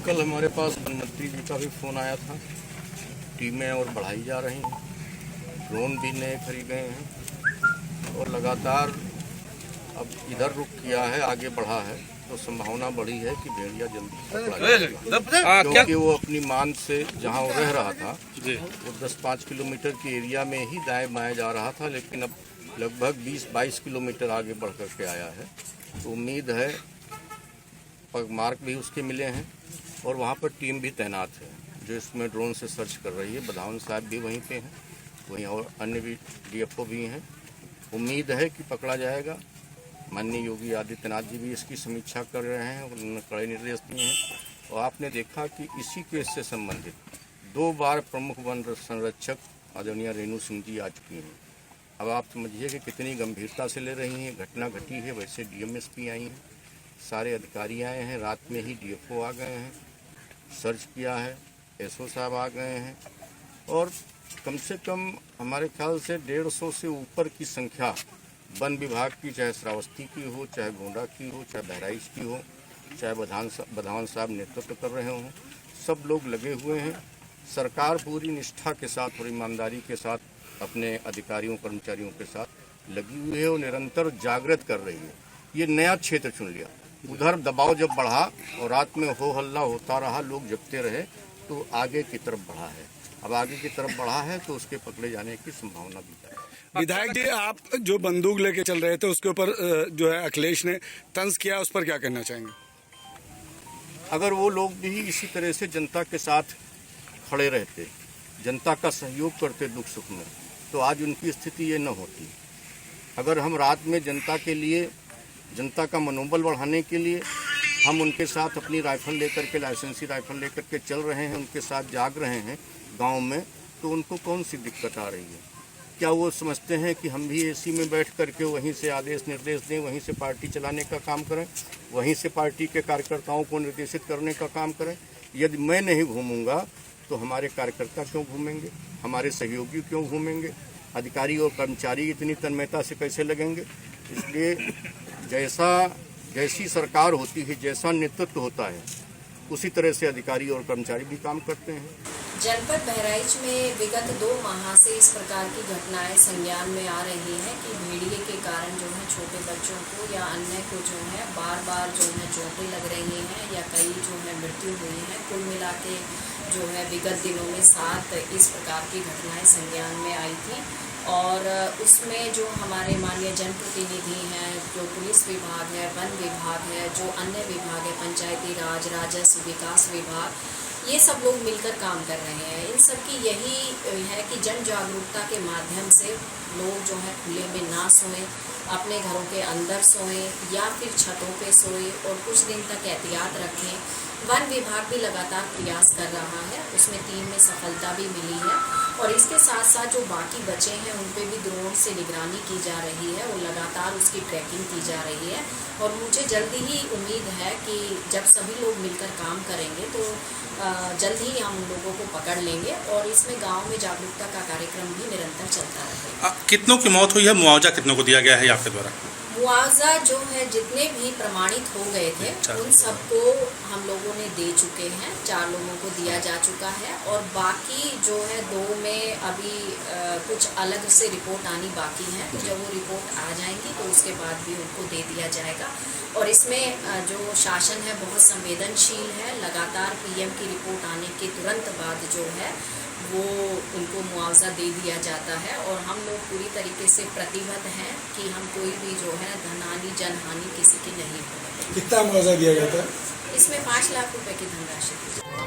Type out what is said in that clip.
कल हमारे पास वन मंत्री जी का भी फ़ोन आया था। टीमें और बढ़ाई जा रही हैं, ड्रोन भी नए खरीदे हैं और लगातार अब इधर रुक किया है, आगे बढ़ा है, तो संभावना बढ़ी है कि भेड़िया जल्दी पकड़ा जाएगा। क्योंकि वो अपनी मान से जहां वो रह रहा था वो 10-5 किलोमीटर के एरिया में ही दाएं बाएं जा रहा था, लेकिन अब लगभग 20-22 किलोमीटर आगे बढ़ करके आया है। तो उम्मीद है, मार्क भी उसके मिले हैं और वहाँ पर टीम भी तैनात है जो इसमें ड्रोन से सर्च कर रही है। बधावन साहब भी वहीं पे हैं, वहीं और अन्य भी डीएफओ भी हैं। उम्मीद है कि पकड़ा जाएगा। माननीय योगी आदित्यनाथ जी भी इसकी समीक्षा कर रहे हैं, उन्होंने कड़े निर्देश दिए हैं। और आपने देखा कि इसी केस से संबंधित 2 बार प्रमुख वन संरक्षक आदरणीय रेणु सिंह जी आ चुकी हैं। अब आप समझिए कि कितनी गंभीरता से ले रही हैं। घटना घटी है, वैसे डीएमएसपी आई हैं, सारे अधिकारी आए हैं, रात में ही डीएफओ आ गए हैं, सर्च किया है, एसओ साहब आ गए हैं और कम से कम हमारे ख्याल से 150 से ऊपर की संख्या वन विभाग की, चाहे श्रावस्ती की हो, चाहे गोंडा की हो, चाहे बहराइच की हो, चाहे बधावन साहब नेतृत्व कर रहे हों, सब लोग लगे हुए हैं। सरकार पूरी निष्ठा के साथ और ईमानदारी के साथ अपने अधिकारियों कर्मचारियों के साथ लगी हुई है और निरंतर जागृत कर रही है। ये नया क्षेत्र चुन लिया, उधर दबाव जब बढ़ा और रात में हो हल्ला होता रहा, लोग जगते रहे, तो आगे की तरफ बढ़ा है। अब आगे की तरफ बढ़ा है तो उसके पकड़े जाने की संभावना भी है। विधायक जी, आप जो बंदूक लेके चल रहे थे उसके ऊपर जो है अखिलेश ने तंज किया, उस पर क्या कहना चाहेंगे? अगर वो लोग भी इसी तरह से जनता के साथ खड़े रहते, जनता का सहयोग करते दुख सुख में, तो आज उनकी स्थिति ये न होती। अगर हम रात में जनता के लिए, जनता का मनोबल बढ़ाने के लिए हम उनके साथ अपनी राइफल लेकर के, लाइसेंसी राइफल लेकर के चल रहे हैं, उनके साथ जाग रहे हैं गांव में, तो उनको कौन सी दिक्कत आ रही है? क्या वो समझते हैं कि हम भी एसी में बैठ करके वहीं से आदेश निर्देश दें, वहीं से पार्टी चलाने का काम करें, वहीं से पार्टी के कार्यकर्ताओं को निर्देशित करने का काम करें? यदि मैं नहीं घूमूंगा तो हमारे कार्यकर्ता क्यों घूमेंगे, हमारे सहयोगी क्यों घूमेंगे, अधिकारी और कर्मचारी इतनी तन्मयता से कैसे लगेंगे? इसलिए जैसी सरकार होती है, जैसा नेतृत्व होता है, उसी तरह से अधिकारी और कर्मचारी भी काम करते हैं। जनपद बहराइच में विगत 2 माह से इस प्रकार की घटनाएं संज्ञान में आ रही हैं कि भेड़िए के कारण जो है छोटे बच्चों को या अन्य को जो है बार जो है चोटें लग रही हैं या कई जो है मृत्यु हुई है। कुल मिला के जो है विगत दिनों में 7 इस प्रकार की घटनाएं संज्ञान में आई थी और उसमें जो हमारे माननीय जनप्रतिनिधि हैं, जो पुलिस विभाग है, वन विभाग है, जो अन्य विभाग है, पंचायती राज, राजस्व, विकास विभाग, ये सब लोग मिलकर काम कर रहे हैं। इन सब की यही है कि जन जागरूकता के माध्यम से लोग जो है खुले में ना सोएं, अपने घरों के अंदर सोएं या फिर छतों पे सोएं और कुछ दिन तक एहतियात रखें। वन विभाग भी लगातार प्रयास कर रहा है, उसमें टीम में सफलता भी मिली है और इसके साथ साथ जो बाकी बचे हैं उन पे भी ड्रोन से निगरानी की जा रही है और लगातार उसकी ट्रैकिंग की जा रही है। और मुझे जल्दी ही उम्मीद है कि जब सभी लोग मिलकर काम करेंगे तो जल्द ही हम लोगों को पकड़ लेंगे और इसमें गांव में जागरूकता का कार्यक्रम भी निरंतर चलता रहेगा। कितनों की मौत हुई है, मुआवजा कितनों को दिया गया है आपके द्वारा? मुआवजा जो है जितने भी प्रमाणित हो गए थे उन सबको हम लोगों ने दे चुके हैं, 4 लोगों को दिया जा चुका है और बाकी जो है 2 में अभी कुछ अलग से रिपोर्ट आनी बाकी है। तो जब वो रिपोर्ट आ जाएंगी तो उसके बाद भी उनको दे दिया जाएगा। और इसमें जो शासन है बहुत संवेदनशील है, लगातार पीएम की रिपोर्ट आने के तुरंत बाद जो है वो उनको मुआवजा दे दिया जाता है और हम लोग पूरी तरीके से प्रतिबद्ध हैं कि हम कोई भी जो है धनहानि जनहानि किसी की नहीं होने देंगे। कितना मुआवजा दिया जाता है? इसमें 5 लाख रुपए की धनराशि दी जाती है।